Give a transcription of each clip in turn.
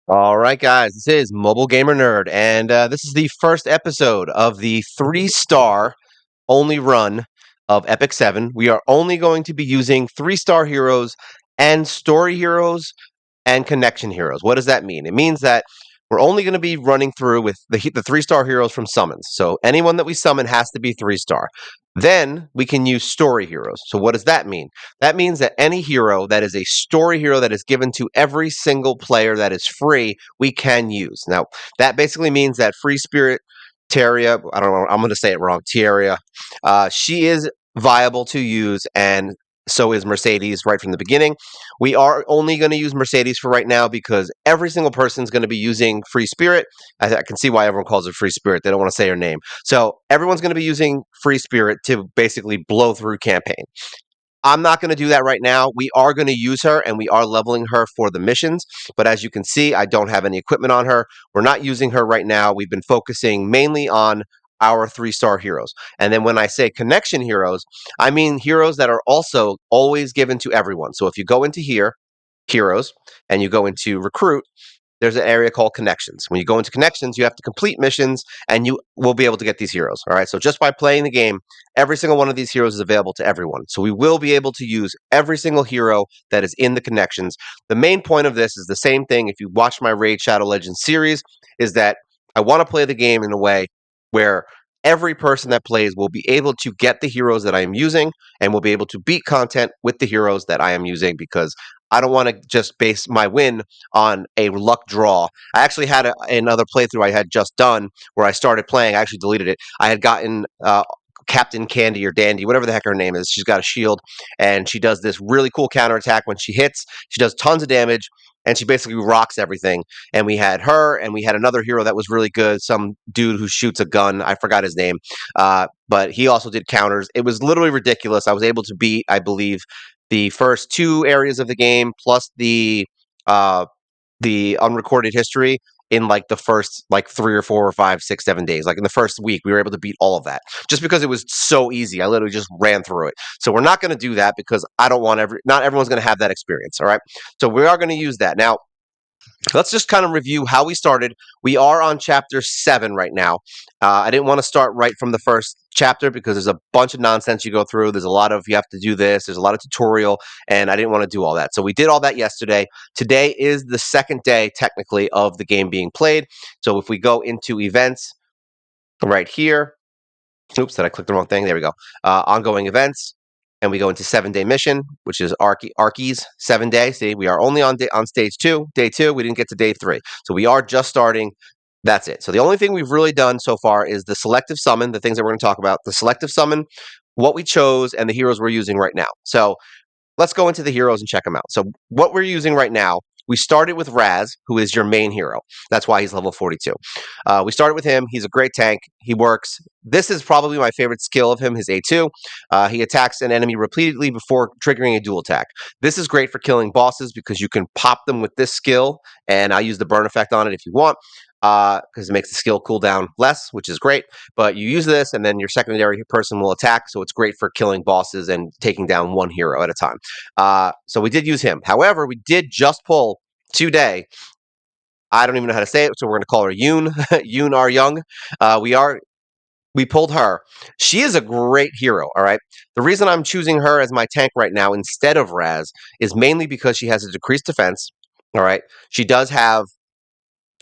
All right, guys, this is Mobile Gamer Nerd, and this is the first episode of the three-star only run of Epic 7. We are only going to be using three-star heroes and story heroes and connection heroes. What does that mean? It means that we're only going to be running through with the three-star heroes from summons. So anyone that we summon has to be three-star. Then we can use story heroes. So what does that mean? That means that any hero that is a story hero that is given to every single player that is free, we can use. Now, that basically means that Free Spirit Terria, I don't know, I'm going to say it wrong, Terria, she is viable to use, and so is Mercedes right from the beginning. We are only going to use Mercedes for right now because every single person is going to be using Free Spirit. I can see why everyone calls it Free Spirit. They don't want to say her name. So everyone's going to be using Free Spirit to basically blow through campaign. I'm not going to do that right now. We are going to use her and we are leveling her for the missions. But as you can see, I don't have any equipment on her. We're not using her right now. We've been focusing mainly on our three-star heroes. And then when I say connection heroes, I mean heroes that are also always given to everyone. So if you go into here, heroes, and you go into recruit, there's an area called connections. When you go into connections, you have to complete missions and you will be able to get these heroes. All right. So just by playing the game, every single one of these heroes is available to everyone. So we will be able to use every single hero that is in the connections. The main point of this is the same thing. If you watch my Raid Shadow Legends series, is that I want to play the game in a way where every person that plays will be able to get the heroes that I am using and will be able to beat content with the heroes that I am using because I don't want to just base my win on a luck draw. I actually had another playthrough I had just done where I started playing. I actually deleted it. I had gotten Captain Candy or Dandy, whatever the heck her name is. She's got a shield, and she does this really cool counterattack when she hits. She does tons of damage, and she basically rocks everything. And we had her, and we had another hero that was really good. Some dude who shoots a gun. I forgot his name, but he also did counters. It was literally ridiculous. I was able to beat, I believe, the first two areas of the game plus uh, the unrecorded history in like the first like 3 or 4 or 5, 6, 7 days. Like in the first week, we were able to beat all of that just because it was so easy. I literally just ran through it. So we're not going to do that because I don't want not everyone's going to have that experience. All right. So we are going to use that now. Let's just kind of review how we started. We are on chapter 7 right now. I didn't want to start right from the first chapter because there's a bunch of nonsense you go through. There's a lot of you have to do this. There's a lot of tutorial, and I didn't want to do all that. So we did all that yesterday. Today is the second day, technically, of the game being played. So if we go into events right here, oops, did I click the wrong thing? There we go. Ongoing events. And we go into 7-day mission, which is Arky's 7-day. See, we are only on stage 2, day 2. We didn't get to day 3. So we are just starting. That's it. So the only thing we've really done so far is the selective summon, the things that we're going to talk about, the selective summon, what we chose, and the heroes we're using right now. So let's go into the heroes and check them out. So what we're using right now, we started with Raz, who is your main hero. That's why he's level 42. We started with him. He's a great tank. He works. This is probably my favorite skill of him, his A2. He attacks an enemy repeatedly before triggering a dual attack. This is great for killing bosses because you can pop them with this skill, and I use the burn effect on it if you want, because it makes the skill cooldown less, which is great. But you use this, and then your secondary person will attack, so it's great for killing bosses and taking down one hero at a time. So we did use him. However, we did just pull today. I don't even know how to say it, so we're going to call her Yoon. Yoon Are Young. We pulled her. She is a great hero. All right. The reason I'm choosing her as my tank right now instead of Raz is mainly because she has a decreased defense. All right. She does have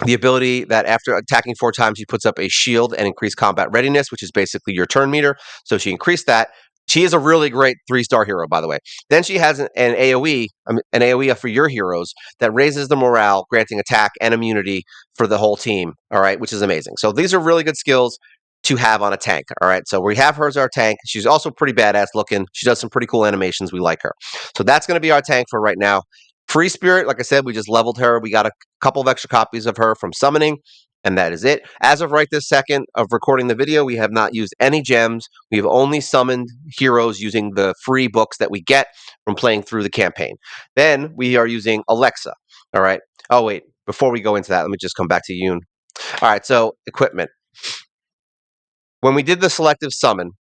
the ability that after attacking 4 times, she puts up a shield and increased combat readiness, which is basically your turn meter. So she increased that. She is a really great 3-star hero, by the way. Then she has an AoE, an AoE for your heroes that raises the morale, granting attack and immunity for the whole team. All right, which is amazing. So these are really good skills to have on a tank. All right, so we have her as our tank. She's also pretty badass looking. She does some pretty cool animations. We like her. So that's going to be our tank for right now. Free Spirit, like I said, we just leveled her. We got a couple of extra copies of her from summoning, and that is it. As of right this second of recording the video, we have not used any gems. We've only summoned heroes using the free books that we get from playing through the campaign. Then we are using Alexa. All right. Oh, wait. Before we go into that, let me just come back to Yoon. All right. So, equipment. When we did the selective summon,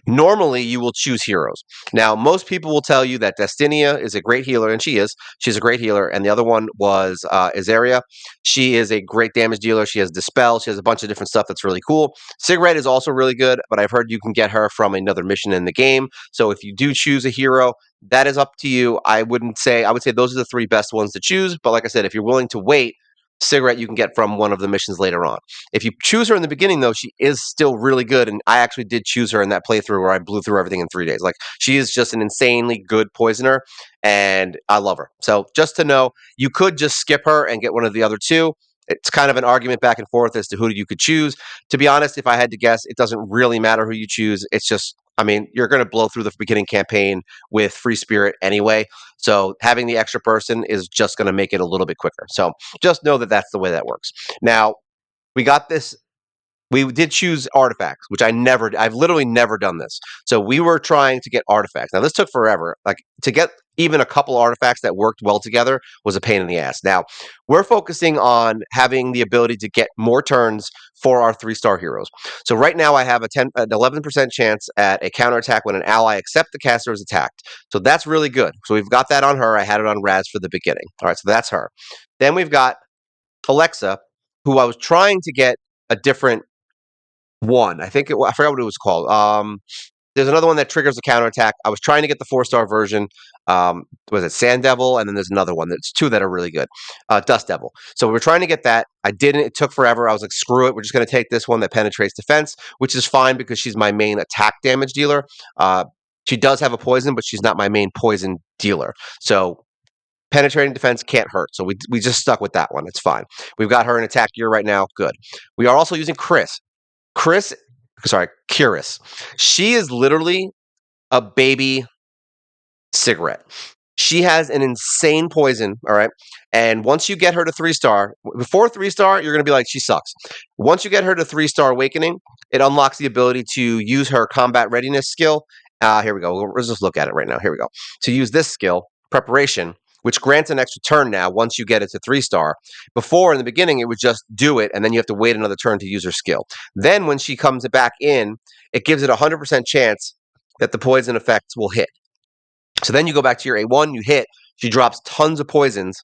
Normally, you will choose heroes. Now, most people will tell you that Destinia is a great healer, and she is. She's a great healer. And the other one was Azaria. She is a great damage dealer. She has Dispel. She has a bunch of different stuff that's really cool. Cigarette is also really good, but I've heard you can get her from another mission in the game. So if you do choose a hero, that is up to you. I would say those are the three best ones to choose. But like I said, if you're willing to wait, Cigarette you can get from one of the missions later on. If you choose her in the beginning, though, she is still really good. And I actually did choose her in that playthrough where I blew through everything in 3 days. Like, she is just an insanely good poisoner, and I love her. So, just to know, you could just skip her and get one of the other two. It's kind of an argument back and forth as to who you could choose. To be honest, if I had to guess, it doesn't really matter who you choose. It's just, I mean, you're going to blow through the beginning campaign with Free Spirit anyway. So, having the extra person is just going to make it a little bit quicker. So, just know that that's the way that works. Now, we got this. We did choose artifacts, which I've literally never done this. So we were trying to get artifacts. Now, this took forever. Like, to get even a couple artifacts that worked well together was a pain in the ass. Now, we're focusing on having the ability to get more turns for our 3-star heroes. So right now I have an 11% chance at a counterattack when an ally except the caster is attacked. So that's really good. So we've got that on her. I had it on Raz for the beginning. All right, so that's her. Then we've got Alexa, who I was trying to get a different one. I forgot what it was called. There's another one that triggers a counterattack. I was trying to get the 4-star version. Was it Sand Devil? And then there's another one. There's two that are really good. Dust Devil. So we were trying to get that. I didn't. It took forever. I was like, screw it. We're just going to take this one that penetrates defense, which is fine because she's my main attack damage dealer. She does have a poison, but she's not my main poison dealer. So penetrating defense can't hurt. So we just stuck with that one. It's fine. We've got her in attack gear right now. Good. We are also using Chris, sorry, Curious. She is literally a baby cigarette. She has an insane poison, all right? And once you get her to 3-star, before 3-star, you're going to be like, she sucks. Once you get her to 3-star awakening, it unlocks the ability to use her combat readiness skill. Here we go. Let's just look at it right now. Here we go. To use this skill, preparation, which grants an extra turn now once you get it to 3-star. Before, in the beginning, it would just do it, and then you have to wait another turn to use her skill. Then when she comes back in, it gives it a 100% chance that the poison effects will hit. So then you go back to your A1, you hit, she drops tons of poisons,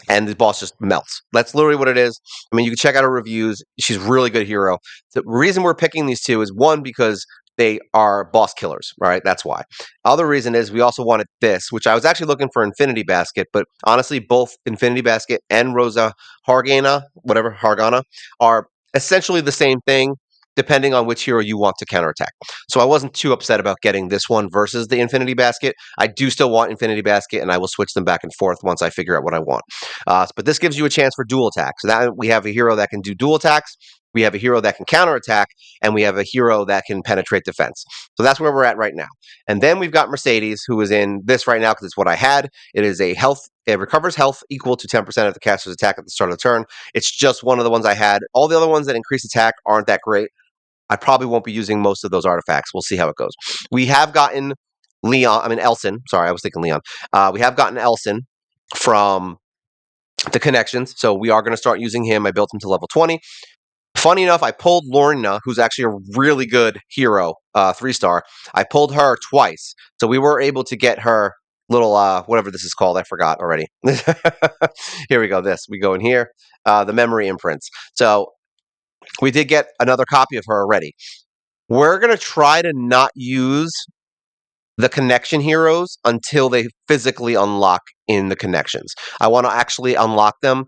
and the boss just melts. That's literally what it is. I mean, you can check out her reviews. She's a really good hero. The reason we're picking these two is, one, because they are boss killers, right? That's why. Other reason is we also wanted this, which I was actually looking for Infinity Basket, but honestly, both Infinity Basket and Rosa Hargana, are essentially the same thing, depending on which hero you want to counterattack. So I wasn't too upset about getting this one versus the Infinity Basket. I do still want Infinity Basket, and I will switch them back and forth once I figure out what I want. But this gives you a chance for dual attack. So that we have a hero that can do dual attacks, we have a hero that can counterattack, and we have a hero that can penetrate defense. So that's where we're at right now. And then we've got Mercedes, who is in this right now because it's what I had. It is a health. It recovers health equal to 10% of the caster's attack at the start of the turn. It's just one of the ones I had. All the other ones that increase attack aren't that great. I probably won't be using most of those artifacts. We'll see how it goes. We have gotten Elson. Sorry, I was thinking Leon. We have gotten Elson from the connections. So we are going to start using him. I built him to level 20. Funny enough, I pulled Lorna, who's actually a really good hero, 3-star. I pulled her twice. So we were able to get her little, whatever this is called. I forgot already. Here we go. We go in here. The memory imprints. So we did get another copy of her already. We're going to try to not use the connection heroes until they physically unlock in the connections. I want to actually unlock them.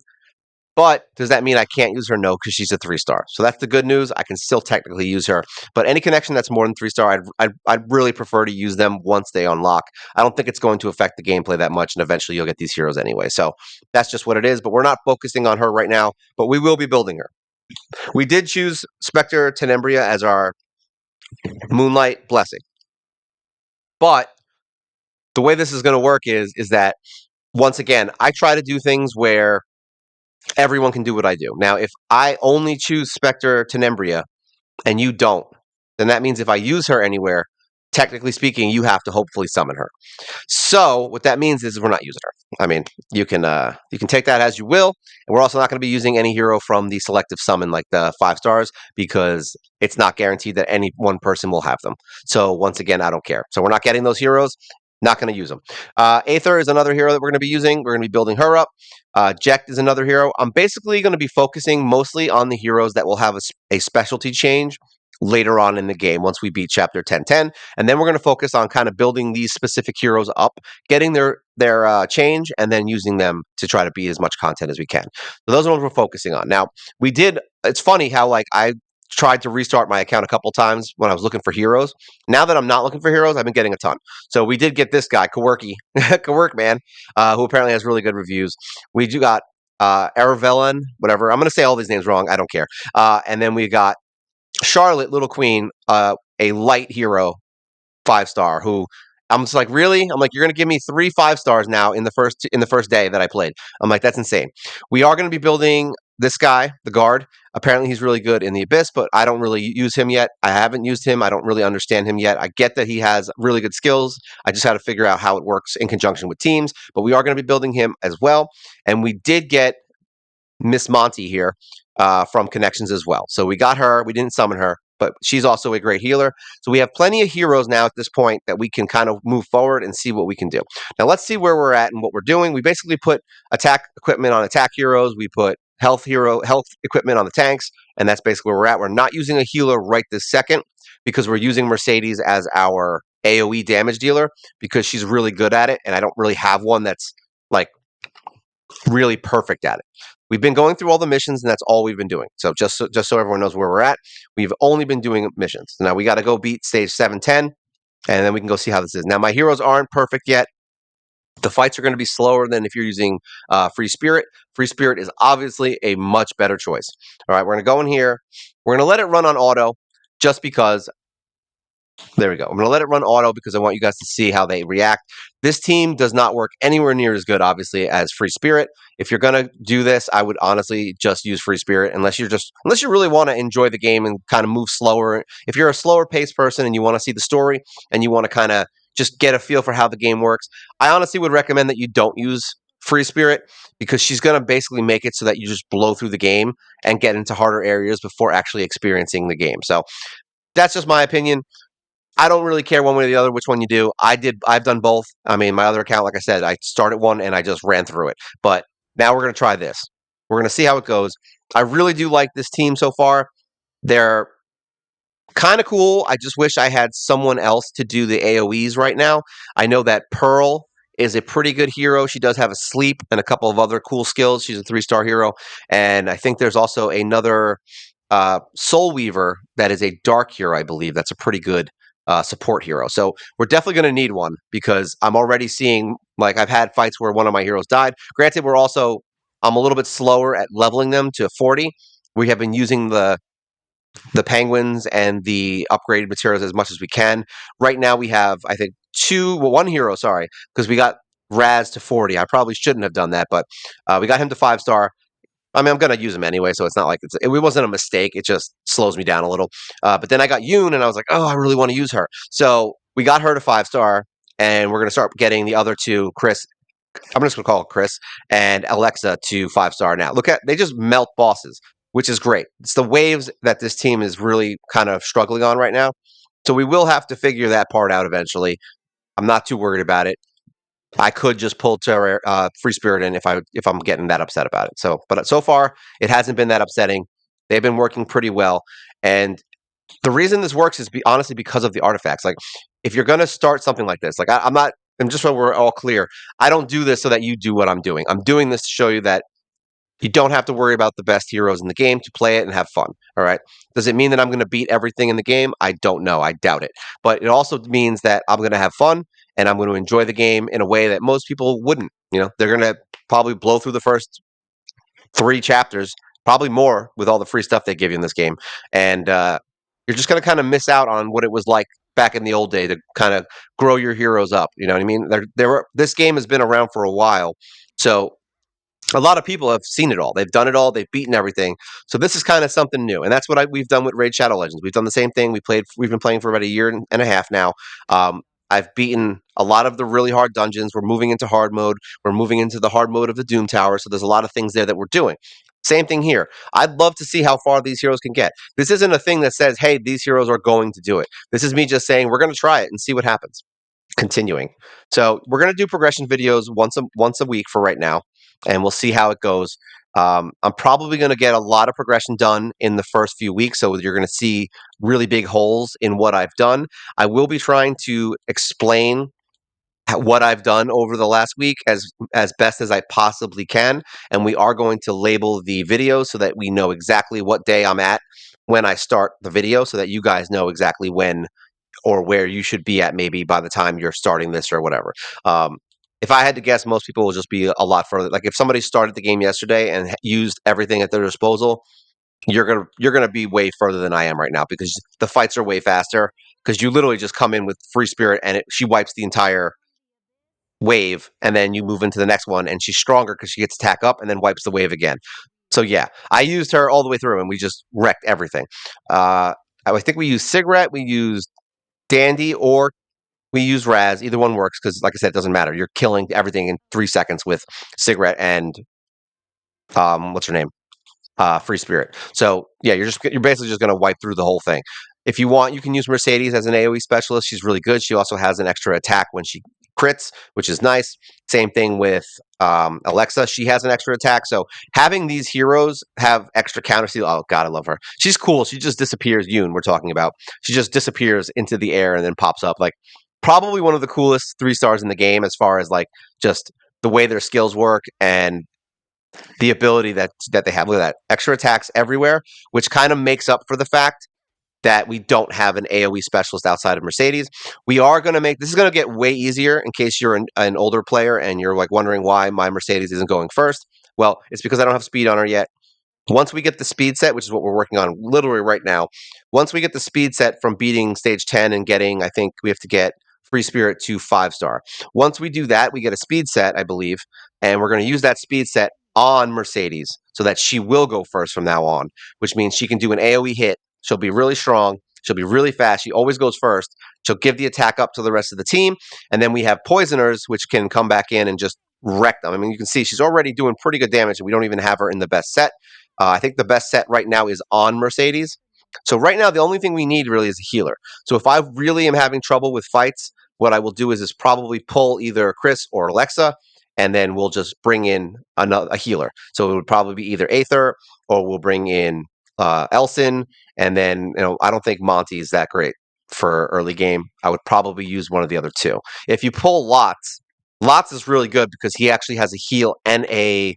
But does that mean I can't use her? No, because she's a 3-star. So that's the good news. I can still technically use her. But any connection that's more than 3-star, I'd really prefer to use them once they unlock. I don't think it's going to affect the gameplay that much, and eventually you'll get these heroes anyway. So that's just what it is. But we're not focusing on her right now, but we will be building her. We did choose Spectre Tenembria as our Moonlight Blessing. But the way this is going to work is that, once again, I try to do things where everyone can do what I do. Now, if I only choose Spectre Tenembria and you don't, then that means if I use her anywhere, technically speaking, you have to hopefully summon her. So what that means is we're not using her. I mean, you can take that as you will, and we're also not going to be using any hero from the selective summon like the 5 stars because it's not guaranteed that any one person will have them. So once again, I don't care. So we're not getting those heroes. Not going to use them. Aether is another hero that we're going to be using. We're going to be building her up. Jekt is another hero. I'm basically going to be focusing mostly on the heroes that will have a specialty change later on in the game once we beat chapter 1010, and then we're going to focus on kind of building these specific heroes up, getting their change, and then using them to try to beat as much content as we can. So those are what we're focusing on. Now we did. It's funny how like I tried to restart my account a couple times when I was looking for heroes. Now that I'm not looking for heroes, I've been getting a ton. So we did get this guy, Kawerki, Kawerk man, who apparently has really good reviews. We do got Aravellan, whatever. I'm going to say all these names wrong. I don't care. And then we got Charlotte, Little Queen, a light hero, 5 star. Who I'm just like, really? I'm like, you're gonna give me 3 5 stars now in the first day that I played. I'm like, that's insane. We are gonna be building this guy, the guard. Apparently, he's really good in the abyss, but I don't really use him yet. I haven't used him. I don't really understand him yet. I get that he has really good skills. I just had to figure out how it works in conjunction with teams. But we are going to be building him as well. And we did get Miss Monty here from Connections as well. So we got her. We didn't summon her, but she's also a great healer. So we have plenty of heroes now at this point that we can kind of move forward and see what we can do. Now let's see where we're at and what we're doing. We basically put attack equipment on attack heroes. We put health equipment on the tanks, and that's basically where we're at. We're not using a healer right this second because we're using Mercedes as our AoE damage dealer because she's really good at it, and I don't really have one that's like really perfect at it. We've been going through all the missions, and that's all we've been doing. So just so everyone knows where we're at, we've only been doing missions. Now we got to go beat stage 710, and then we can go see how this is. Now my heroes aren't perfect yet. The fights are going to be slower than if you're using Free Spirit. Free Spirit is obviously a much better choice. All right, we're going to go in here. We're going to let it run on auto just because there we go. I'm going to let it run auto because I want you guys to see how they react. This team does not work anywhere near as good, obviously, as Free Spirit. If you're going to do this, I would honestly just use Free Spirit unless you really want to enjoy the game and kind of move slower. If you're a slower paced person and you want to see the story and you want to kind of just get a feel for how the game works, I honestly would recommend that you don't use Free Spirit because she's going to basically make it so that you just blow through the game and get into harder areas before actually experiencing the game. So that's just my opinion. I don't really care one way or the other which one you do. I've done both. I mean, my other account, like I said, I started one and I just ran through it. But now we're going to try this. We're going to see how it goes. I really do like this team so far. They're kind of cool. I just wish I had someone else to do the AoEs right now. I know that Pearl is a pretty good hero. She does have a sleep and a couple of other cool skills. She's a 3 star hero. And I think there's also another Soul Weaver that is a dark hero, I believe. That's a pretty good support hero. So we're definitely going to need one because I'm already seeing, like, I've had fights where one of my heroes died. Granted, I'm a little bit slower at leveling them to 40. We have been using the penguins and the upgraded materials as much as we can. Right now we have, I think, one hero, sorry, because we got Raz to 40. I probably shouldn't have done that, but we got him to 5 star. I mean, I'm going to use him anyway, so it's not like it wasn't a mistake. It just slows me down a little. But then I got Yoon, and I was like, oh, I really want to use her. So we got her to 5 star, and we're going to start getting the other two, Chris. I'm just going to call it Chris and Alexa to 5 star now. They just melt bosses, which is great. It's the waves that this team is really kind of struggling on right now. So we will have to figure that part out eventually. I'm not too worried about it. I could just pull Free Spirit in if I'm getting that upset about it. But so far it hasn't been that upsetting. They've been working pretty well, and the reason this works is honestly because of the artifacts. Like, if you're going to start something like this, like I'm not, and just so we're all clear, I don't do this so that you do what I'm doing. I'm doing this to show you that you don't have to worry about the best heroes in the game to play it and have fun. All right. Does it mean that I'm going to beat everything in the game? I don't know. I doubt it. But it also means that I'm going to have fun and I'm going to enjoy the game in a way that most people wouldn't. They're going to probably blow through the first 3 chapters, probably more with all the free stuff they give you in this game. And you're just going to kind of miss out on what it was like back in the old day to kind of grow your heroes up. You know what I mean? This game has been around for a while. So a lot of people have seen it all. They've done it all. They've beaten everything. So this is kind of something new, and that's what we've done with Raid Shadow Legends. We've done the same thing. We've been playing for about a year and a half now. I've beaten a lot of the really hard dungeons. We're moving into hard mode. We're moving into the hard mode of the Doom Tower. So there's a lot of things there that we're doing. Same thing here. I'd love to see how far these heroes can get. This isn't a thing that says, "Hey, these heroes are going to do it." This is me just saying we're going to try it and see what happens. Continuing. So we're going to do progression videos once a week for right now, and we'll see how it goes. I'm probably going to get a lot of progression done in the first few weeks, so you're going to see really big holes in what I've done. I will be trying to explain what I've done over the last week as best as I possibly can, and we are going to label the video so that we know exactly what day I'm at when I start the video, so that you guys know exactly when or where you should be at maybe by the time you're starting this or whatever. Um, if I had to guess, most people will just be a lot further. Like if somebody started the game yesterday and used everything at their disposal, you're gonna be way further than I am right now because the fights are way faster. Because you literally just come in with free spirit and she wipes the entire wave, and then you move into the next one, and she's stronger because she gets attack up and then wipes the wave again. So yeah, I used her all the way through, and we just wrecked everything. I think we used cigarette, we used dandy, or we use Raz. Either one works because, like I said, it doesn't matter. You're killing everything in 3 seconds with cigarette and what's her name? Free Spirit. So yeah, you're basically just going to wipe through the whole thing. If you want, you can use Mercedes as an AOE specialist. She's really good. She also has an extra attack when she crits, which is nice. Same thing with Alexa. She has an extra attack. So having these heroes have extra counter steal. Oh God, I love her. She's cool. She just disappears. Yoon, we're talking about. She just disappears into the air and then pops up. Like probably one of the coolest 3 stars in the game as far as like just the way their skills work and the ability that they have. Look at that. Extra attacks everywhere, which kind of makes up for the fact that we don't have an AoE specialist outside of Mercedes. We are going to make this is going to get way easier in case you're an older player and you're like wondering why my Mercedes isn't going first. Well, it's because I don't have speed on her yet. Once we get the speed set, which is what we're working on literally right now, once we get the speed set from beating stage 10 and getting, I think we have to get Free Spirit to 5 star. Once we do that, we get a speed set, I believe, and we're going to use that speed set on Mercedes so that she will go first from now on, which means she can do an AoE hit. She'll be really strong. She'll be really fast. She always goes first. She'll give the attack up to the rest of the team. And then we have Poisoners, which can come back in and just wreck them. I mean, you can see she's already doing pretty good damage, and we don't even have her in the best set. I think the best set right now is on Mercedes. So right now, the only thing we need really is a healer. So if I really am having trouble with fights, what I will do is probably pull either Chris or Alexa, and then we'll just bring in a healer. So it would probably be either Aether or we'll bring in Elson, and then I don't think Monty is that great for early game. I would probably use one of the other two. If you pull Lots is really good because he actually has a heal and a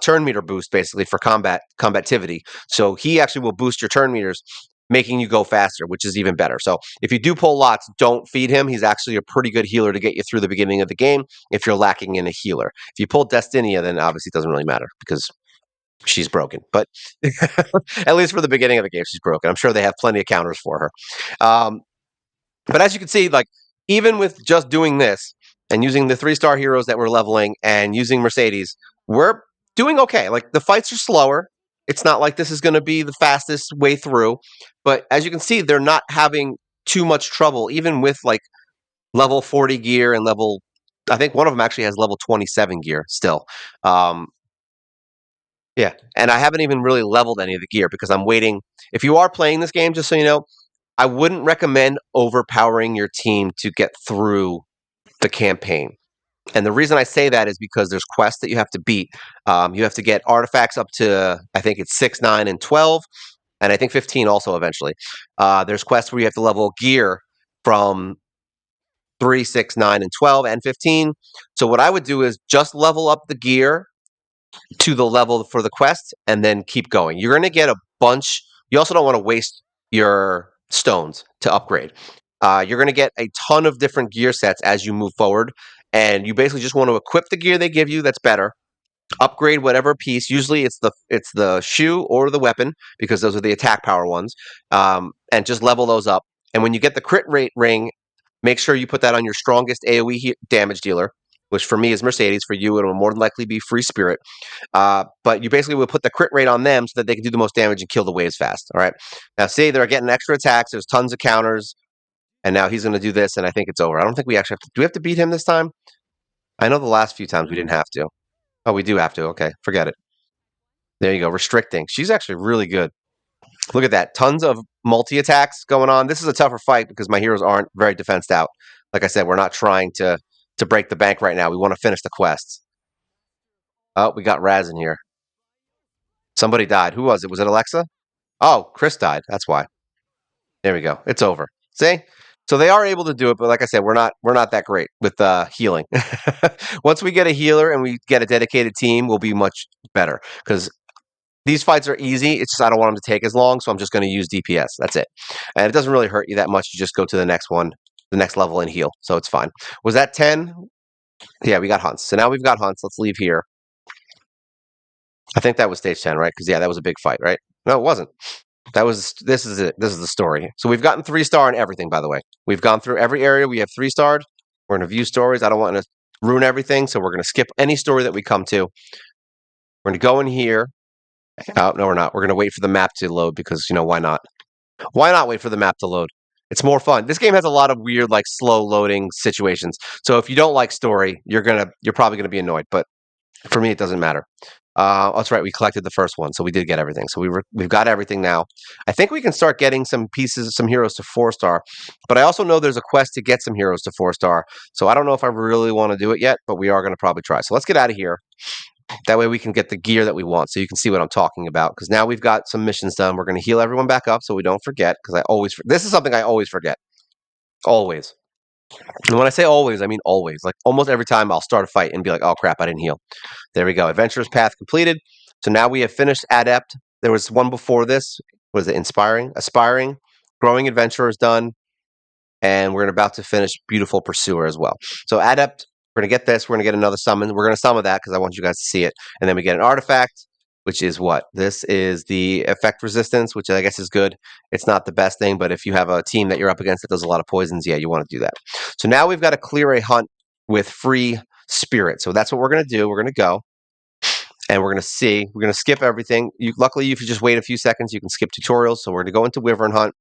turn meter boost basically for combativity. So he actually will boost your turn meters, making you go faster, which is even better. So if you do pull Lots, don't feed him. He's actually a pretty good healer to get you through the beginning of the game if you're lacking in a healer. If you pull Destinia, then obviously it doesn't really matter because she's broken. But at least for the beginning of the game, she's broken. I'm sure they have plenty of counters for her. But as you can see, like even with just doing this and using the 3 star heroes that we're leveling and using Mercedes, we're doing okay. Like the fights are slower. It's not like this is going to be the fastest way through, but as you can see, they're not having too much trouble, even with like level 40 gear and level. I think one of them actually has level 27 gear still. Um, yeah, and I haven't even really leveled any of the gear because I'm waiting. If you are playing this game, just so you know, I wouldn't recommend overpowering your team to get through the campaign. And the reason I say that is because there's quests that you have to beat. You have to get artifacts up to, I think it's 6, 9, and 12, and I think 15 also eventually. There's quests where you have to level gear from 3, 6, 9, and 12, and 15. So what I would do is just level up the gear to the level for the quest and then keep going. You're going to get a bunch. You also don't want to waste your stones to upgrade. You're going to get a ton of different gear sets as you move forward, and you basically just want to equip the gear they give you that's better. Upgrade whatever piece. Usually, it's the shoe or the weapon because those are the attack power ones, and just level those up. And when you get the crit rate ring, make sure you put that on your strongest AOE damage dealer. which for me is Mercedes. For you, it will more than likely be Free Spirit. But you basically would put the crit rate on them so that they can do the most damage and kill the waves fast. All right. Now, see, they're getting extra attacks. There's tons of counters. And now he's going to do this, and I think it's over. I don't think we actually have to. Do we have to beat him this time? I know the last few times we didn't have to. Oh, we do have to. Okay, forget it. There you go. Restricting. She's actually really good. Look at that. Tons of multi-attacks going on. This is a tougher fight because my heroes aren't very defensed out. Like I said, we're not trying to break the bank right now. We want to finish the quests. Oh, we got Raz in here. Somebody died. Who was it? Was it Alexa? Oh, Chris died. That's why. There we go. It's over. See? So they are able to do it, but like I said, we're not that great with healing. Once we get a healer and we get a dedicated team, we'll be much better because these fights are easy. It's just I don't want them to take as long, so I'm just going to use DPS. That's it, and it doesn't really hurt you that much. You just go to the next one, the next level, and heal. So it's fine. Was that 10? Yeah, we got hunts. So now we've got hunts. Let's leave here. I think that was stage 10, right? Because yeah, that was a big fight, right? No, it wasn't. That was this is it. This is the story. So we've gotten 3-star in everything, by the way. We've gone through every area. We have 3-starred. We're gonna view stories. I don't want to ruin everything, so we're gonna skip any story that we come to. We're gonna go in here. Oh, no, we're not. We're gonna wait for the map to load because why not? Why not wait for the map to load? It's more fun. This game has a lot of weird, like slow loading situations. So if you don't like story, you're probably gonna be annoyed. But for me, it doesn't matter. That's right. We collected the first one, so we did get everything. So we've got everything now. I think we can start getting some pieces, some heroes to 4-star. But I also know there's a quest to get some heroes to 4-star. So I don't know if I really want to do it yet, but we are going to probably try. So let's get out of here. That way we can get the gear that we want, so you can see what I'm talking about. Because now we've got some missions done. We're going to heal everyone back up, so we don't forget. Because this is something I always forget. Always. And when I say always, I mean always. Like almost every time I'll start a fight and be like, oh crap, I didn't heal. There we go. Adventurer's Path completed. So now we have finished Adept. There was one before this. Was it Inspiring? Aspiring. Growing Adventurer is done. And we're about to finish Beautiful Pursuer as well. So Adept, we're going to get this. We're going to get another summon. We're going to summon that because I want you guys to see it. And then we get an artifact, which is what? This is the effect resistance, which I guess is good. It's not the best thing, but if you have a team that you're up against that does a lot of poisons, yeah, you want to do that. So now we've got to clear a hunt with free spirit. So that's what we're going to do. We're going to go. And we're going to see. We're going to skip everything. Luckily, if you just wait a few seconds, you can skip tutorials. So we're going to go into Wyvern Hunt.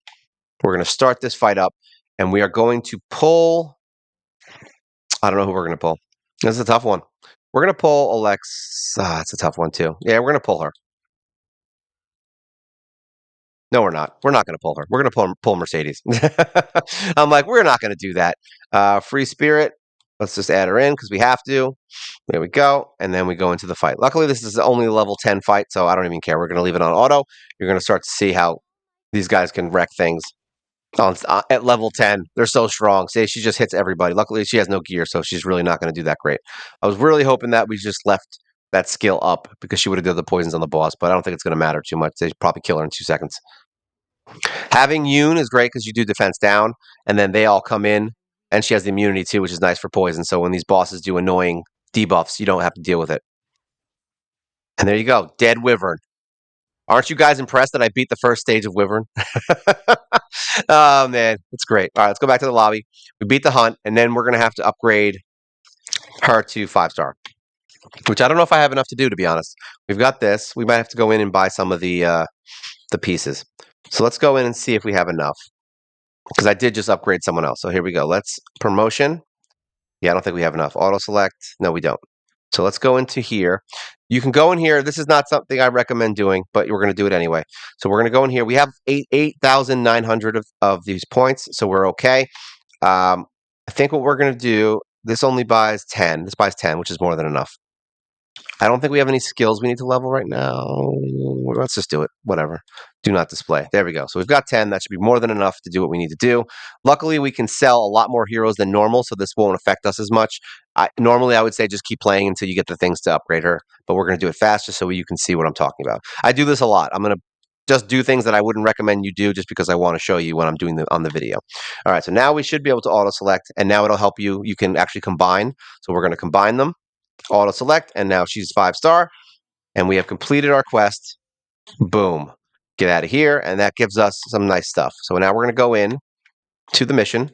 We're going to start this fight up. And we are going to pull. I don't know who we're going to pull. This is a tough one. We're going to pull Alex. It's a tough one, too. Yeah, we're going to pull her. No, we're not. We're not going to pull her. We're going to pull Mercedes. I'm like, we're not going to do that. Free Spirit. Let's just add her in because we have to. There we go. And then we go into the fight. Luckily, this is only a level 10 fight, so I don't even care. We're going to leave it on auto. You're going to start to see how these guys can wreck things at level 10. They're so strong. Say she just hits everybody. Luckily, she has no gear, so she's really not going to do that great. I was really hoping that we just left that skill up because she would have done the poisons on the boss, but I don't think it's going to matter too much. They probably kill her in 2 seconds. Having Yoon is great because you do defense down, and then they all come in, and she has the immunity too, which is nice for poison. So when these bosses do annoying debuffs, you don't have to deal with it. And there you go, Dead Wyvern. Aren't you guys impressed that I beat the first stage of Wyvern? Oh, man, it's great. All right, let's go back to the lobby. We beat the hunt, and then we're going to have to upgrade her to 5-star, which I don't know if I have enough to do, to be honest. We've got this. We might have to go in and buy some of the pieces. So let's go in and see if we have enough, because I did just upgrade someone else. So here we go. Let's promotion. Yeah, I don't think we have enough. Auto select. No, we don't. So let's go into here. You can go in here. This is not something I recommend doing, but we're going to do it anyway. So we're going to go in here. We have 8,900 of these points, so we're okay. I think what we're going to do, this only buys 10. This buys 10, which is more than enough. I don't think we have any skills we need to level right now. Let's just do it. Whatever. Do not display. There we go. So we've got 10. That should be more than enough to do what we need to do. Luckily, we can sell a lot more heroes than normal, so this won't affect us as much. Normally, I would say just keep playing until you get the things to upgrade her, but we're going to do it fast just so you can see what I'm talking about. I do this a lot. I'm going to just do things that I wouldn't recommend you do just because I want to show you when I'm doing on the video. All right, so now we should be able to auto-select, and now it'll help you. You can actually combine. So we're going to combine them. Auto select, and now she's 5-star, and we have completed our quest. Boom. Get out of here, and that gives us some nice stuff. So now we're going to go in to the mission.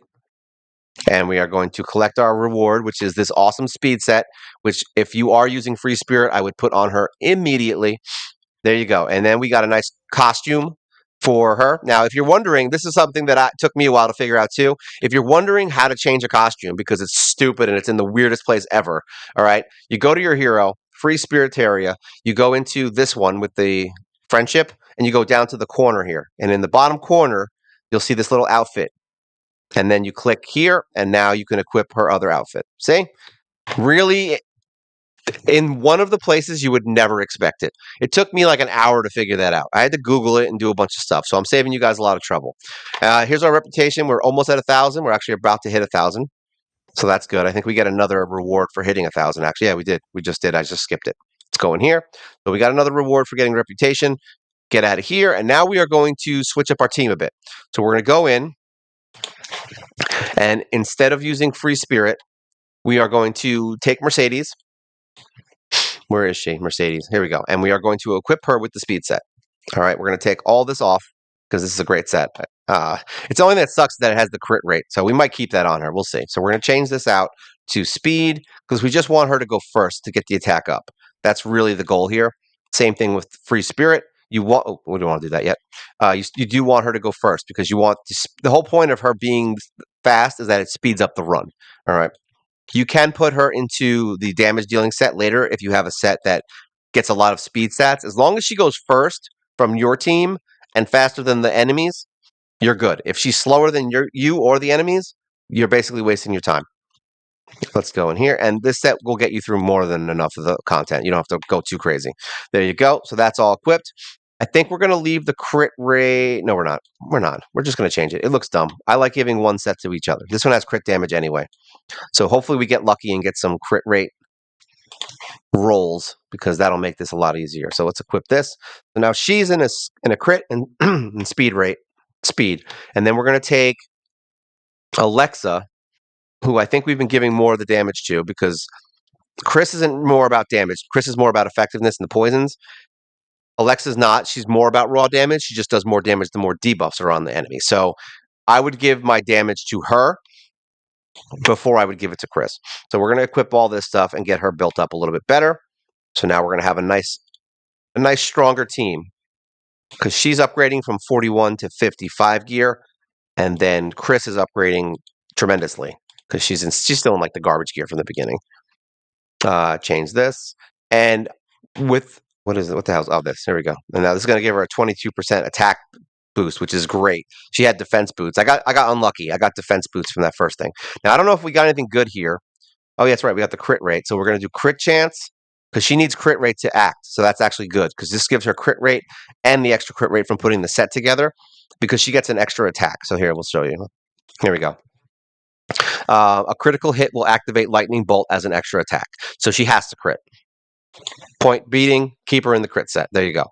And we are going to collect our reward, which is this awesome speed set, which if you are using Free Spirit, I would put on her immediately. There you go. And then we got a nice costume for her. Now, if you're wondering, this is something that took me a while to figure out too. If you're wondering how to change a costume because it's stupid and it's in the weirdest place ever, all right, you go to your hero, Free Spiritaria, you go into this one with the friendship, and you go down to the corner here. And in the bottom corner, you'll see this little outfit. And then you click here, and now you can equip her other outfit. See? Really, in one of the places you would never expect it. It took me like an hour to figure that out. I had to Google it and do a bunch of stuff. So I'm saving you guys a lot of trouble. Here's our reputation. We're almost at 1,000. We're actually about to hit 1,000. So that's good. I think we get another reward for hitting 1,000. Actually, yeah, we did. We just did. I just skipped it. Let's go in here. So we got another reward for getting reputation. Get out of here. And now we are going to switch up our team a bit. So we're going to go in. And instead of using Free Spirit, we are going to take Mercedes. Where is she? Mercedes. Here we go. And we are going to equip her with the speed set. All right, we're going to take all this off because this is a great set. It's the only thing that sucks that it has the crit rate. So we might keep that on her. We'll see. So we're going to change this out to speed because we just want her to go first to get the attack up. That's really the goal here. Same thing with Free Spirit. We don't want to do that yet. You do want her to go first because you want the whole point of her being fast is that it speeds up the run. All right. You can put her into the damage dealing set later if you have a set that gets a lot of speed stats. As long as she goes first from your team and faster than the enemies, you're good. If she's slower than you or the enemies, you're basically wasting your time. Let's go in here. And this set will get you through more than enough of the content. You don't have to go too crazy. There you go. So that's all equipped. I think we're going to leave the crit rate. No, we're not. We're not. We're just going to change it. It looks dumb. I like giving one set to each other. This one has crit damage anyway. So hopefully we get lucky and get some crit rate rolls because that'll make this a lot easier. So let's equip this. So now she's in a crit and, and speed, and then we're going to take Alexa, who I think we've been giving more of the damage to because Chris isn't more about damage. Chris is more about effectiveness and the poisons. Alexa's not. She's more about raw damage. She just does more damage the more debuffs are on the enemy. So I would give my damage to her before I would give it to Chris. So we're going to equip all this stuff and get her built up a little bit better. So now we're going to have a nice stronger team because she's upgrading from 41 to 55 gear, and then Chris is upgrading tremendously because she's still in like the garbage gear from the beginning. Change this, and with what is it? What the hell's this? There we go. And now this is going to give her a 22% attack boost, which is great. She had defense boots. I got unlucky. I got defense boots from that first thing. Now I don't know if we got anything good here. Oh, yeah, that's right. We got the crit rate. So we're going to do crit chance because she needs crit rate to act. So that's actually good because this gives her crit rate and the extra crit rate from putting the set together because she gets an extra attack. So here, we'll show you. Here we go. A critical hit will activate lightning bolt as an extra attack. So she has to crit. Point beating, keep her in the crit set. There you go.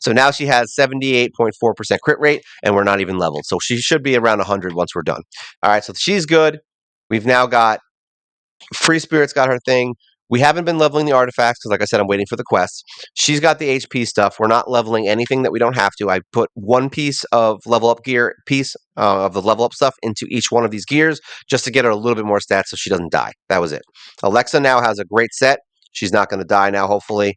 So now she has 78.4% crit rate, and we're not even leveled. So she should be around 100 once we're done. All right, so she's good. We've now got Free Spirit's got her thing. We haven't been leveling the artifacts because, like I said, I'm waiting for the quests. She's got the HP stuff. We're not leveling anything that we don't have to. I put one piece of level up gear, of the level up stuff into each one of these gears just to get her a little bit more stats so she doesn't die. That was it. Alexa now has a great set. She's not going to die now, hopefully.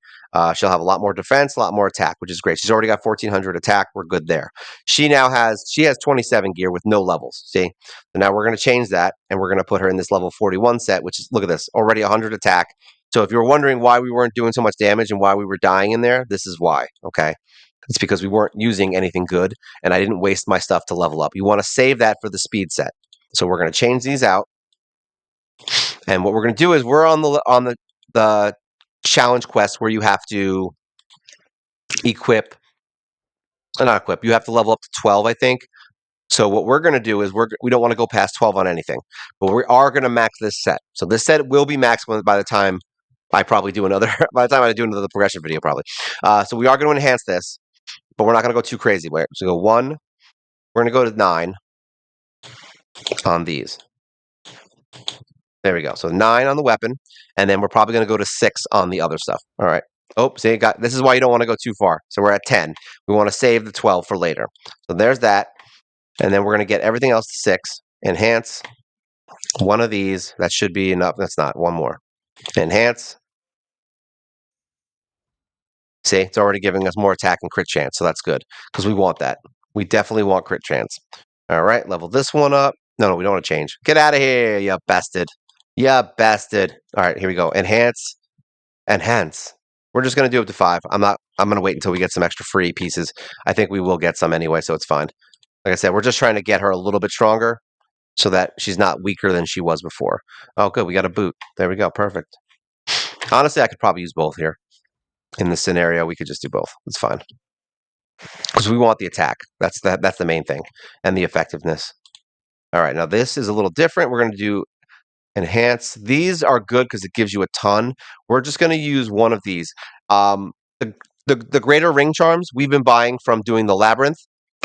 She'll have a lot more defense, a lot more attack, which is great. She's already got 1,400 attack. We're good there. She has 27 gear with no levels. See? So now we're going to change that, and we're going to put her in this level 41 set, which is, look at this, already 100 attack. So if you were wondering why we weren't doing so much damage and why we were dying in there, this is why, okay? It's because we weren't using anything good, and I didn't waste my stuff to level up. You want to save that for the speed set. So we're going to change these out. And what we're going to do is we're on the challenge quest where you have to not equip, you have to level up to 12, I think. So what we're going to do is we don't want to go past 12 on anything, but we are going to max this set. So this set will be maxed by the time I probably do another, by the time I do another progression video, probably. So we are going to enhance this, but we're not going to go too crazy. So go 1, we're going to go to 9 on these. There we go. So 9 on the weapon, and then we're probably going to go to 6 on the other stuff. All right. Oh, see, this is why you don't want to go too far. So we're at 10. We want to save the 12 for later. So there's that. And then we're going to get everything else to 6. Enhance. One of these, that should be enough. That's not. One more. Enhance. See, it's already giving us more attack and crit chance, so that's good because we want that. We definitely want crit chance. All right, level this one up. No, we don't want to change. Get out of here, you bastard. You bastard. All right, here we go. Enhance. Enhance. We're just going to do up to 5. I'm going to wait until we get some extra free pieces. I think we will get some anyway, so it's fine. Like I said, we're just trying to get her a little bit stronger so that she's not weaker than she was before. Oh, good. We got a boot. There we go. Perfect. Honestly, I could probably use both here. In this scenario, we could just do both. It's fine. Because we want the attack. That's the main thing. And the effectiveness. All right. Now, this is a little different. We're going to do enhance. These are good because it gives you a ton. We're just going to use one of these. The, the greater ring charms we've been buying from doing the labyrinth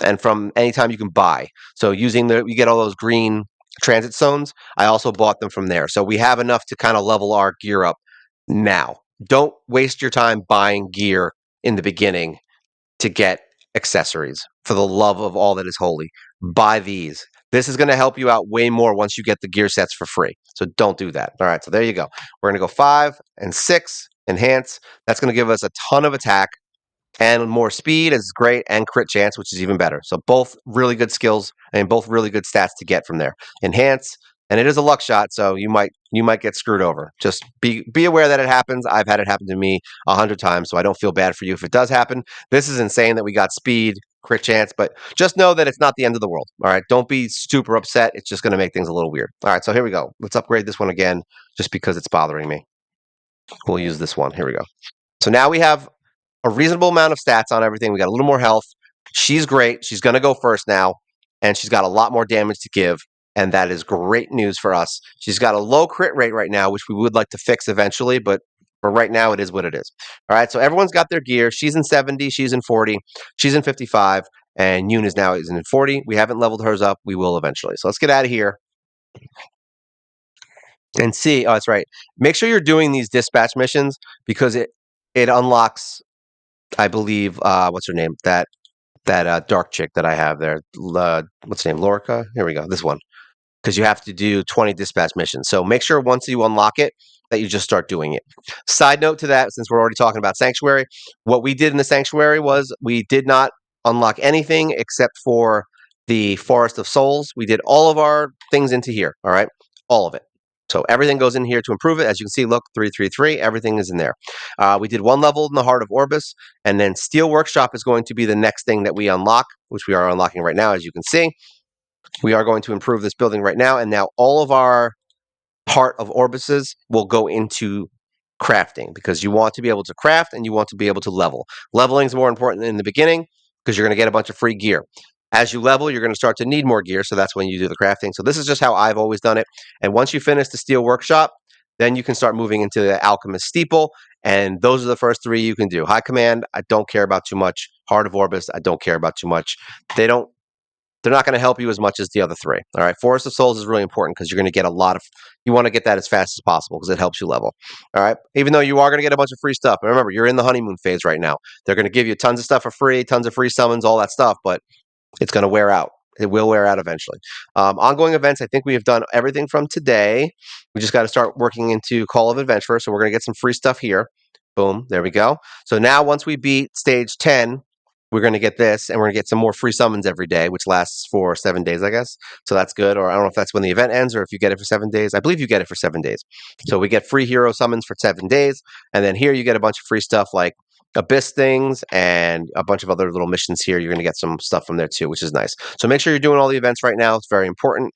and from anytime you can buy. So using you get all those green transit zones. I also bought them from there. So we have enough to kind of level our gear up now. Don't waste your time buying gear in the beginning to get accessories. For the love of all that is holy, buy these. This is going to help you out way more once you get the gear sets for free. So don't do that. All right, so there you go. We're going to go 5 and 6, enhance. That's going to give us a ton of attack and more speed is great and crit chance, which is even better. So both really good skills and both really good stats to get from there. Enhance, and it is a luck shot, so you might get screwed over. Just be aware that it happens. I've had it happen to me 100 times, so I don't feel bad for you if it does happen. This is insane that we got speed, crit chance, but just know that it's not the end of the world. All right, don't be super upset. It's just going to make things a little weird. All right, so here we go. Let's upgrade this one again, just because it's bothering me. We'll use this one. Here we go. So now we have a reasonable amount of stats on everything. We got a little more health. She's great. She's going to go first now, and she's got a lot more damage to give, and that is great news for us. She's got a low crit rate right now, which we would like to fix eventually, but for right now, it is what it is. All right, so everyone's got their gear. She's in 70, she's in 40, she's in 55, and Yoon is now in 40. We haven't leveled hers up. We will eventually. So let's get out of here and see. Oh, that's right. Make sure you're doing these dispatch missions because it unlocks, I believe, what's her name? That dark chick that I have there. What's her name? Lorica? Here we go. This one. Because you have to do 20 dispatch missions. So make sure once you unlock it that you just start doing it. Side note to that, since we're already talking about Sanctuary, what we did in the Sanctuary was we did not unlock anything except for the Forest of Souls. We did all of our things into here. All right. All of it. So everything goes in here to improve it. As you can see, look, 333, everything is in there. We did one level in the Heart of Orbis, and then Steel Workshop is going to be the next thing that we unlock, which we are unlocking right now, as you can see. We are going to improve this building right now, and now all of our Heart of Orbises will go into crafting because you want to be able to craft and you want to be able to level. Leveling is more important in the beginning because you're going to get a bunch of free gear. As you level, you're going to start to need more gear, so that's when you do the crafting. So this is just how I've always done it. And once you finish the Steel Workshop, then you can start moving into the Alchemist Steeple, and those are the first 3 you can do. High Command, I don't care about too much. Heart of Orbis, I don't care about too much. They're not going to help you as much as the other 3. All right. Forest of Souls is really important because you're going to get you want to get that as fast as possible because it helps you level. All right. Even though you are going to get a bunch of free stuff. And remember, you're in the honeymoon phase right now. They're going to give you tons of stuff for free, tons of free summons, all that stuff, but it's going to wear out. It will wear out eventually. Ongoing events, I think we have done everything from today. We just got to start working into Call of Adventure. So we're going to get some free stuff here. Boom. There we go. So now once we beat stage 10, we're going to get this, and we're going to get some more free summons every day, which lasts for 7 days, I guess. So that's good. Or I don't know if that's when the event ends or if you get it for 7 days. I believe you get it for 7 days. So we get free hero summons for 7 days. And then here you get a bunch of free stuff like Abyss things and a bunch of other little missions here. You're going to get some stuff from there too, which is nice. So make sure you're doing all the events right now. It's very important.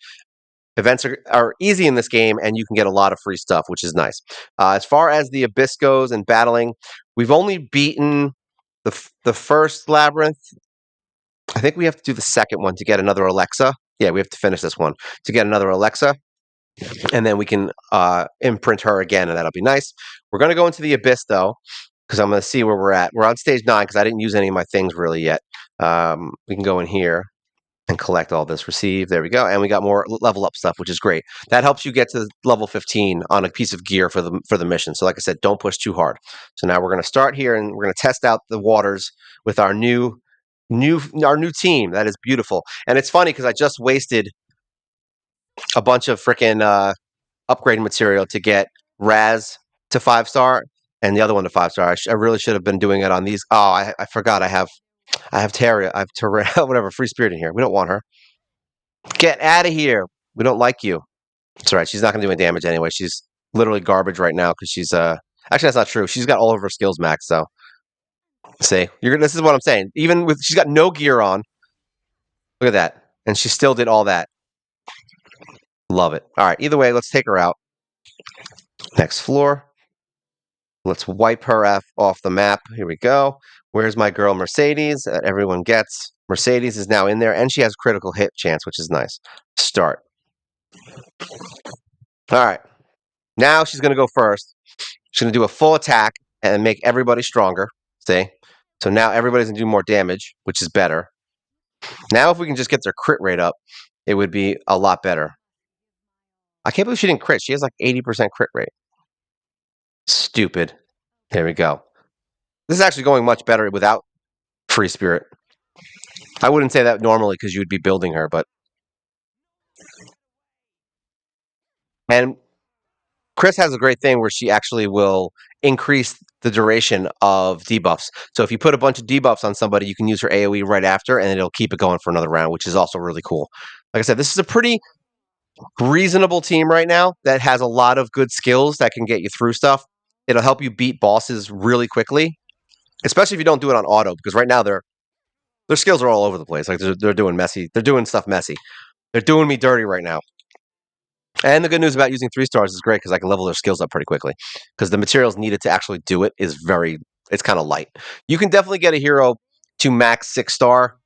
Events are easy in this game, and you can get a lot of free stuff, which is nice. As far as the Abyss goes and battling, we've only beaten the first labyrinth. I think we have to do the second one to get another Alexa. Yeah, we have to finish this one to get another Alexa, and then we can imprint her again, and that'll be nice. We're going to go into the Abyss, though, because I'm going to see where we're at. We're on stage 9 because I didn't use any of my things really yet. We can go in here and collect all this. Receive. There we go. And we got more level up stuff, which is great. That helps you get to level 15 on a piece of gear for the mission. So like I said, don't push too hard. So now we're going to start here, and we're going to test out the waters with our new team. That is beautiful. And it's funny because I just wasted a bunch of freaking upgrade material to get Raz to 5 star and the other one to 5 star. I really should have been doing it on these. Oh, I forgot. I have Terra. I have Terra. Whatever. Free Spirit in here. We don't want her. Get out of here. We don't like you. It's all right. She's not going to do any damage anyway. She's literally garbage right now because she's Actually, that's not true. She's got all of her skills maxed. So see, this is what I'm saying. Even with she's got no gear on. Look at that, and she still did all that. Love it. All right. Either way, let's take her out. Next floor. Let's wipe her off the map. Here we go. Where's my girl Mercedes that everyone gets? Mercedes is now in there, and she has critical hit chance, which is nice. Start. All right. Now she's going to go first. She's going to do a full attack and make everybody stronger. See? So now everybody's going to do more damage, which is better. Now if we can just get their crit rate up, it would be a lot better. I can't believe she didn't crit. She has like 80% crit rate. Stupid. There we go. This is actually going much better without Free Spirit. I wouldn't say that normally because you would be building her, but... And Chris has a great thing where she actually will increase the duration of debuffs. So if you put a bunch of debuffs on somebody, you can use her AoE right after, and it'll keep it going for another round, which is also really cool. Like I said, this is a pretty reasonable team right now that has a lot of good skills that can get you through stuff. It'll help you beat bosses really quickly, especially if you don't do it on auto, because right now their skills are all over the place. Like they're doing messy. They're doing stuff messy. They're doing me dirty right now. And the good news about using 3 stars is great because I can level their skills up pretty quickly. Because the materials needed to actually do it is it's kind of light. You can definitely get a hero to max 6 star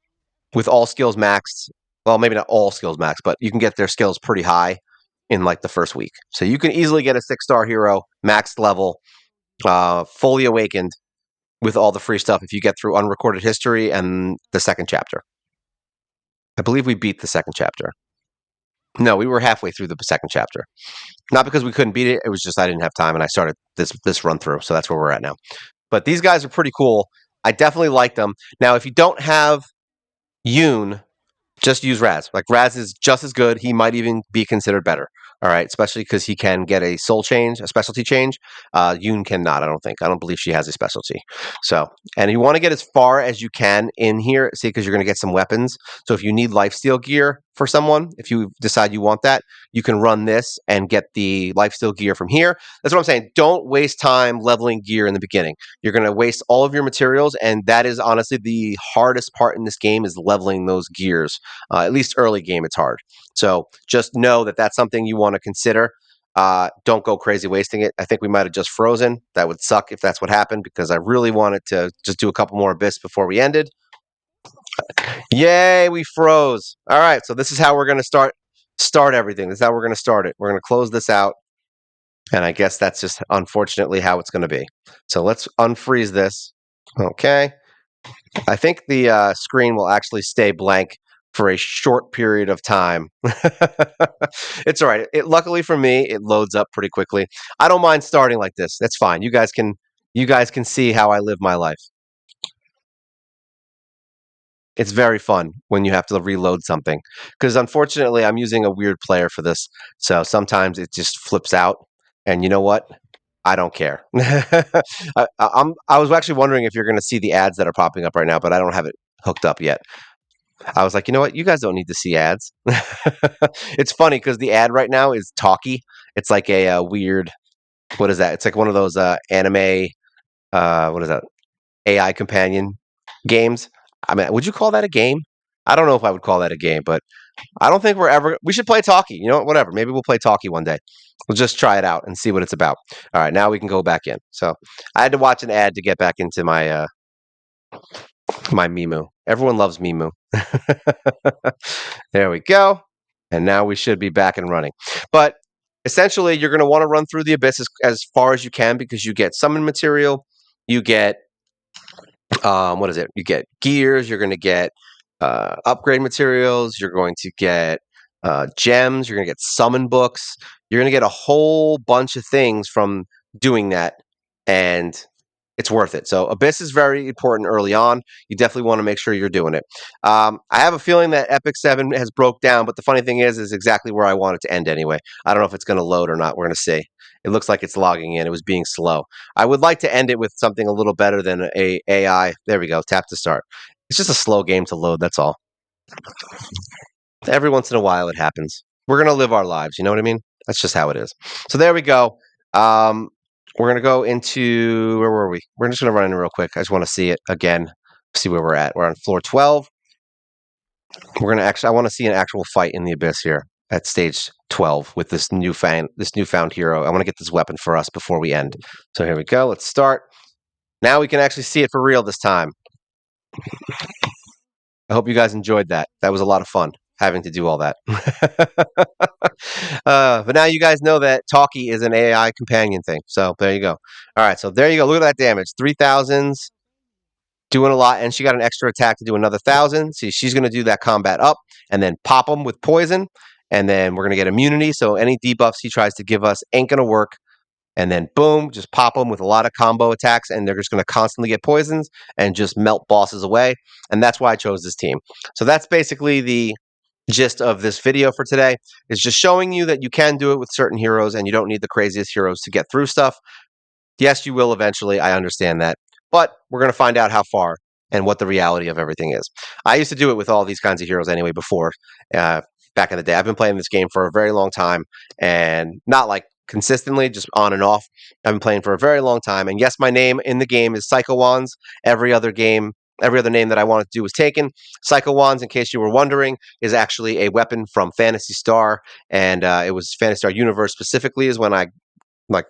with all skills maxed. Well, maybe not all skills maxed, but you can get their skills pretty high in like the first week. So you can easily get a 6 star hero, maxed level, fully awakened with all the free stuff if you get through Unrecorded History and the second chapter. I believe we beat the second chapter. No, we were halfway through the second chapter. Not because we couldn't beat it. It was just I didn't have time, and I started this run through. So that's where we're at now. But these guys are pretty cool. I definitely like them. Now, if you don't have Yoon, just use Raz. Like Raz is just as good. He might even be considered better. All right, especially because he can get a soul change, a specialty change. Yoon cannot. I don't think. I don't believe she has a specialty. So, and you want to get as far as you can in here, see, because you're going to get some weapons. So if you need lifesteal gear for someone, if you decide you want that, you can run this and get the lifesteal gear from here. That's what I'm saying. Don't waste time leveling gear in the beginning. You're going to waste all of your materials, and that is honestly the hardest part in this game is leveling those gears. At least early game, it's hard. So just know that that's something you want to consider. Don't go crazy wasting it. I think we might have just frozen. That would suck if that's what happened because I really wanted to just do a couple more abyss before we ended. Yay, we froze. All right, so this is how we're going to start everything. This is how we're going to start it. We're going to close this out. And I guess that's just unfortunately how it's going to be. So let's unfreeze this. Okay. I think the screen will actually stay blank for a short period of time. It's all right. Luckily for me, it loads up pretty quickly. I don't mind starting like this. That's fine. You guys can see how I live my life. It's very fun when you have to reload something because unfortunately I'm using a weird player for this. So sometimes it just flips out. And you know what? I don't care. I was actually wondering if you're going to see the ads that are popping up right now, but I don't have it hooked up yet. I was like, you know what? You guys don't need to see ads. It's funny because the ad right now is talky. It's like a weird. What is that? It's like one of those anime. What is that? AI companion games. I mean, would you call that a game? I don't know if I would call that a game, but I don't think we're ever. We should play talkie. You know what? Whatever. Maybe we'll play talkie one day. We'll just try it out and see what it's about. All right, now we can go back in. So I had to watch an ad to get back into my Mimu. Everyone loves Mimu. There we go. And now we should be back and running. But essentially, you're going to want to run through the abyss as far as you can because you get summon material, you get what is it? You get gears. You're going to get upgrade materials. You're going to get gems. You're going to get summon books. You're going to get a whole bunch of things from doing that. And it's worth it. So Abyss is very important early on. You definitely want to make sure you're doing it. I have a feeling that Epic 7 has broke down, but the funny thing is exactly where I want it to end anyway. I don't know if it's going to load or not. We're going to see. It looks like it's logging in. It was being slow. I would like to end it with something a little better than a AI. There we go. Tap to start. It's just a slow game to load. That's all. Every once in a while, it happens. We're going to live our lives. You know what I mean? That's just how it is. So there we go. Um, we're going to go into, where were we? We're just going to run in real quick. I just want to see it again, see where we're at. We're on floor 12. We're going to actually, I want to see an actual fight in the Abyss here at stage 12 with this newfound hero. I want to get this weapon for us before we end. So here we go. Let's start. Now we can actually see it for real this time. I hope you guys enjoyed that. That was a lot of fun having to do all that. But now you guys know that Talkie is an AI companion thing. So there you go. All right, so there you go. Look at that damage. 3,000s, doing a lot. And she got an extra attack to do another 1,000. See, she's going to do that combat up and then pop them with poison. And then we're going to get immunity. So any debuffs he tries to give us ain't going to work. And then boom, just pop them with a lot of combo attacks, and they're just going to constantly get poisons and just melt bosses away. And that's why I chose this team. So that's basically the gist of this video for today. Is just showing you that you can do it with certain heroes, and you don't need the craziest heroes to get through stuff. Yes, you will eventually. I understand that. But we're going to find out how far and what the reality of everything is. I used to do it with all these kinds of heroes anyway before, back in the day. I've been playing this game for a very long time, and not like consistently, just on and off. I've been playing for a very long time. And yes, my name in the game is Psycho Wands. Every other name that I wanted to do was taken. Psycho Wands, in case you were wondering, is actually a weapon from Phantasy Star, and it was Phantasy Star Universe specifically is when I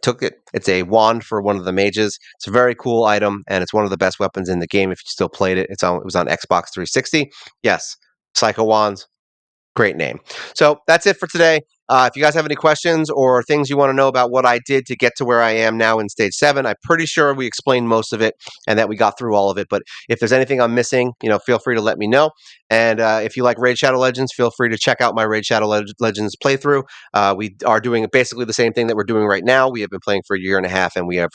took it. It's a wand for one of the mages. It's a very cool item, and it's one of the best weapons in the game. If you still played it, it was on Xbox 360. Yes, Psycho Wands, great name. So that's it for today. If you guys have any questions or things you want to know about what I did to get to where I am now in stage 7, I'm pretty sure we explained most of it and that we got through all of it. But if there's anything I'm missing, feel free to let me know. And if you like Raid Shadow Legends, feel free to check out my Raid Shadow Legends playthrough. We are doing basically the same thing that we're doing right now. We have been playing for a year and a half, and we have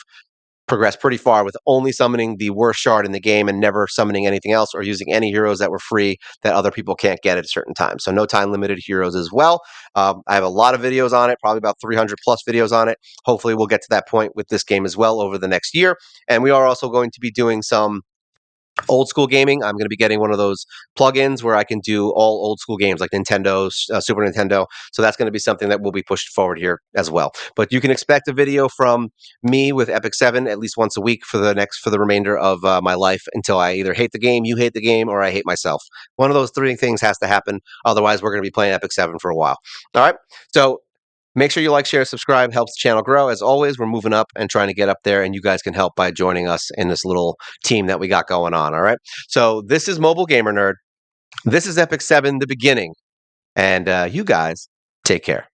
progressed pretty far with only summoning the worst shard in the game and never summoning anything else or using any heroes that were free that other people can't get at a certain time. So no time limited heroes as well. I have a lot of videos on it, probably about 300 plus videos on it. Hopefully we'll get to that point with this game as well over the next year. And we are also going to be doing some old school gaming. I'm going to be getting one of those plugins where I can do all old school games like Nintendo, Super Nintendo. So that's going to be something that will be pushed forward here as well. But you can expect a video from me with Epic 7 at least once a week for the remainder of my life until I either hate the game, you hate the game, or I hate myself. One of those three things has to happen. Otherwise, we're going to be playing Epic 7 for a while. All right. So make sure you like, share, subscribe. Helps the channel grow. As always, we're moving up and trying to get up there, and you guys can help by joining us in this little team that we got going on. All right. So this is Mobile Gamer Nerd. This is Epic 7, the beginning. And you guys take care.